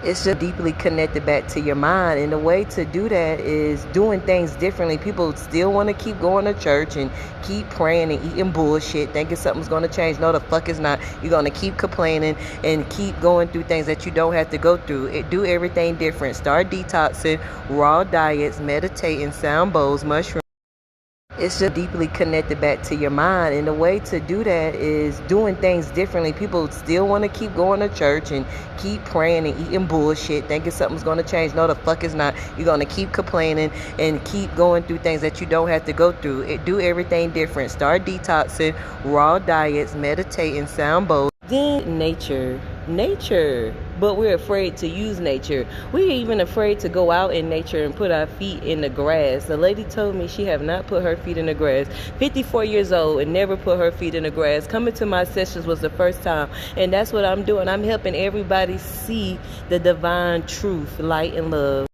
It's just deeply connected back to your mind. And the way to do that is doing things differently. People still want to keep going to church and keep praying and eating bullshit, thinking something's going to change. No, the fuck is not. You're going to keep complaining and keep going through things that you don't have to go through. Do everything different. Start detoxing, raw diets, meditating, sound bowls, mushrooms. It's just deeply connected back to your mind. And the way to do that is doing things differently. People still want to keep going to church and keep praying and eating bullshit, thinking something's going to change. No, the fuck is not. You're going to keep complaining and keep going through things that you don't have to go through. Do everything different. Start detoxing, raw diets, meditating, sound bowls. Then nature, but we're afraid to use nature. We're even afraid to go out in nature and put our feet in the grass. The lady told me she have not put her feet in the grass. 54 years old and never put her feet in the grass. Coming to my sessions was the first time, and that's what I'm doing. I'm helping everybody see the divine truth, light, and love.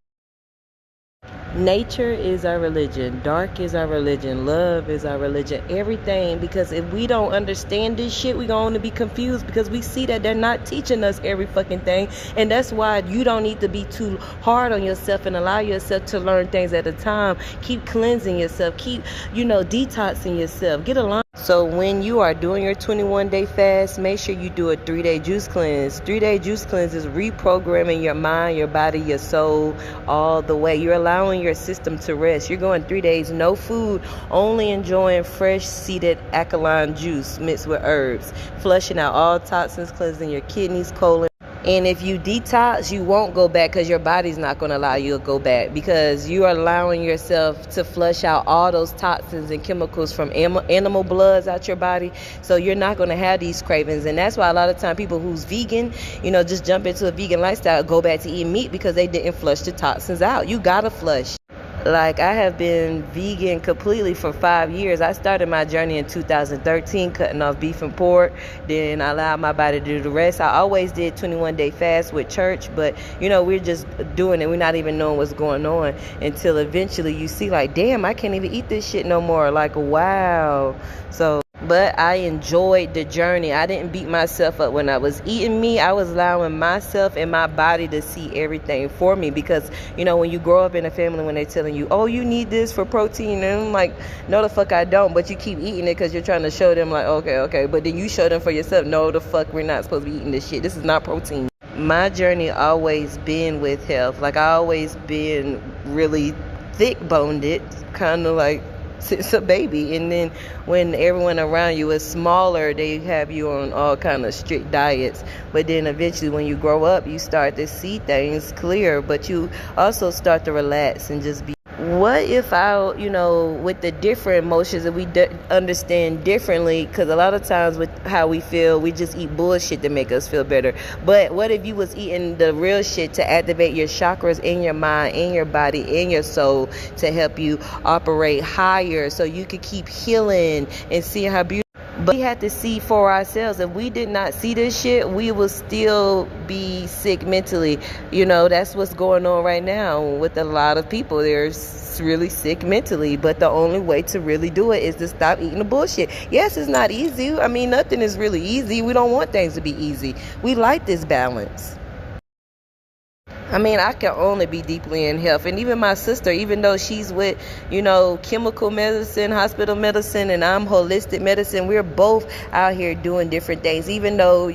Nature is our religion. Dark is our religion. Love is our religion. Everything. Because if we don't understand this shit, we're going to be confused because we see that they're not teaching us every fucking thing. And that's why you don't need to be too hard on yourself and allow yourself to learn things at a time. Keep cleansing yourself. Keep, detoxing yourself. Get along. So when you are doing your 21-day fast, make sure you do a 3-day juice cleanse. 3-day juice cleanse is reprogramming your mind, your body, your soul all the way. You're allowing your system to rest. You're going 3 days, no food, only enjoying fresh seeded alkaline juice mixed with herbs, flushing out all toxins, cleansing your kidneys, colon. And if you detox, you won't go back because your body's not going to allow you to go back because you are allowing yourself to flush out all those toxins and chemicals from animal bloods out your body. So you're not going to have these cravings. And that's why a lot of time people who's vegan, just jump into a vegan lifestyle, go back to eating meat because they didn't flush the toxins out. You got to flush. Like, I have been vegan completely for 5 years. I started my journey in 2013, cutting off beef and pork. Then I allowed my body to do the rest. I always did 21-day fast with church, but, we're just doing it. We're not even knowing what's going on until eventually you see, like, damn, I can't even eat this shit no more. Like, wow. But I enjoyed the journey. I didn't beat myself up when I was eating meat. I was allowing myself and my body to see everything for me because, when you grow up in a family, when they're telling you, oh, you need this for protein, and I'm like, no, the fuck I don't. But you keep eating it because you're trying to show them like, okay. But then you show them for yourself, no, the fuck, we're not supposed to be eating this shit. This is not protein. My journey always been with health. Like, I always been really thick-boned, kind of like since a baby. And then when everyone around you is smaller, they have you on all kind of strict diets. But then eventually when you grow up, you start to see things clear, but you also start to relax and just be. What if with the different emotions that we understand differently, because a lot of times with how we feel, we just eat bullshit to make us feel better. But what if you was eating the real shit to activate your chakras in your mind, in your body, in your soul, to help you operate higher so you could keep healing and seeing how beautiful. But we had to see for ourselves. If we did not see this shit, we will still be sick mentally. That's what's going on right now with a lot of people. They're really sick mentally. But the only way to really do it is to stop eating the bullshit. Yes, it's not easy. I mean, nothing is really easy. We don't want things to be easy. We like this balance. I mean, I can only be deeply in health. And even my sister, even though she's with, chemical medicine, hospital medicine, and I'm holistic medicine, we're both out here doing different things. Even though,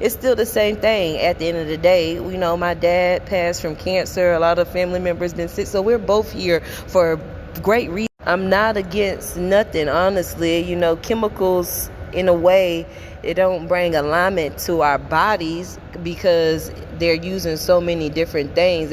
it's still the same thing at the end of the day. My dad passed from cancer. A lot of family members been sick. So we're both here for great reason. I'm not against nothing, honestly. Chemicals, in a way, it don't bring alignment to our bodies because they're using so many different things.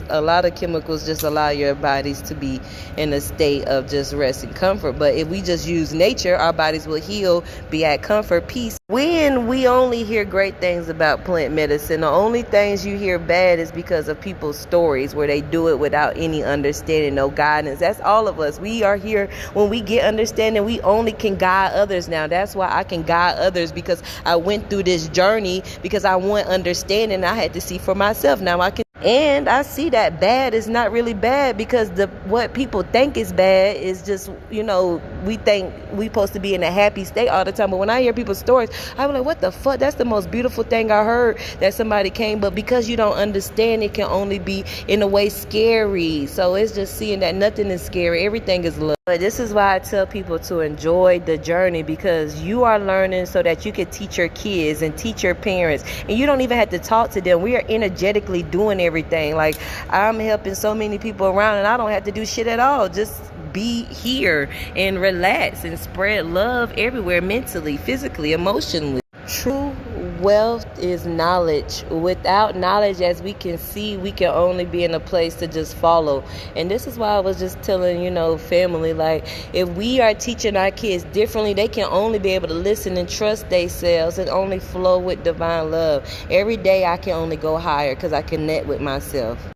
A lot of chemicals just allow your bodies to be in a state of just rest and comfort. But if we just use nature, our bodies will heal, be at comfort, peace. When we only hear great things about plant medicine, the only things you hear bad is because of people's stories where they do it without any understanding, no guidance. That's all of us. We are here when we get understanding. We only can guide others now. That's why I can guide others, because I went through this journey because I want understanding. I had to see for myself. Now I can. And I see that bad is not really bad, because what people think is bad is just, we think we supposed to be in a happy state all the time. But when I hear people's stories, I'm like, what the fuck? That's the most beautiful thing I heard, that somebody came. But because you don't understand, it can only be in a way scary. So it's just seeing that nothing is scary. Everything is love. But this is why I tell people to enjoy the journey, because you are learning so that you can teach your kids and teach your parents. And you don't even have to talk to them. We are energetically doing everything. Like, I'm helping so many people around, and I don't have to do shit at all. Just be here and relax and spread love everywhere, mentally, physically, emotionally. True wealth is knowledge. Without knowledge, as we can see, we can only be in a place to just follow. And this is why I was just telling, family, like, if we are teaching our kids differently, they can only be able to listen and trust themselves and only flow with divine love. Every day I can only go higher because I connect with myself.